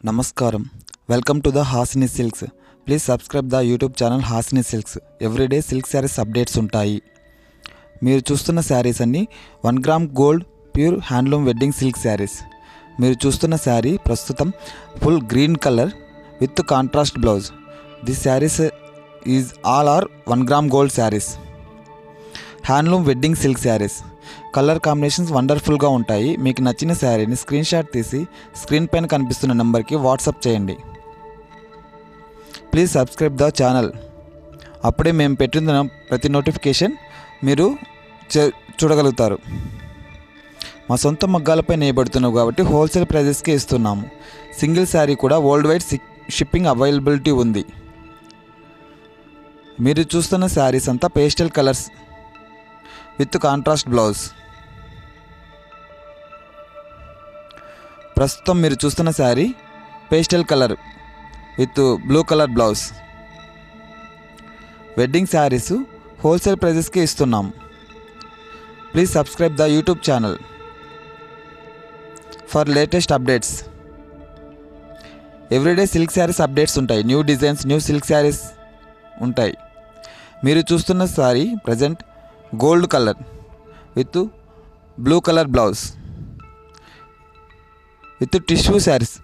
నమస్కారం. Welcome to the Hasini silks. Please subscribe the YouTube channel Hasini silks. Everyday silk saris updates ఉంటాయి. మీరు చూస్తున్న శారీస్ అన్నీ 1 gram gold pure handloom wedding silk saris. మీరు చూస్తున్న శారీ ప్రస్తుతం full green colour with contrast blouse. This saris is all are 1 gram gold saris. Handloom wedding silk saris. Colour combinations వండర్ఫుల్గా ఉంటాయి. మీకు నచ్చిన శారీని స్క్రీన్ షాట్ తీసి స్క్రీన్ పైన కనిపిస్తున్న నెంబర్కి వాట్సాప్ చేయండి. Please subscribe the channel. అప్పుడే మేము పెట్టిన ప్రతి నోటిఫికేషన్ మీరు చూడగలుగుతారు. మా సొంత మగ్గాలపై నేయబడుతున్నావు కాబట్టి హోల్సేల్ ప్రైజెస్కి ఇస్తున్నాము. సింగిల్ శారీ కూడా వరల్డ్ వైడ్ షిప్పింగ్ అవైలబిలిటీ ఉంది. మీరు చూస్తున్న శారీస్ అంతా pastel colours with contrast blouse. ప్రస్తుతం మీరు చూస్తున్న sari pastel colour with blue colour blouse. Wedding saris wholesale ప్రైజెస్కి ఇస్తున్నాం. Please subscribe the YouTube channel for latest updates. Everyday silk saris updates ఉంటాయి. New designs, new silk saris ఉంటాయి. మీరు చూస్తున్న sari present gold colour with blue colour blouse with tissue saris,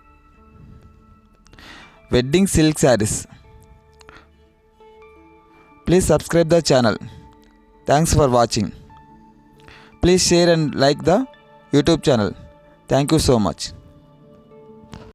wedding silk saris. Please subscribe the channel. Thanks for watching. Please share and like the YouTube channel. Thank you so much.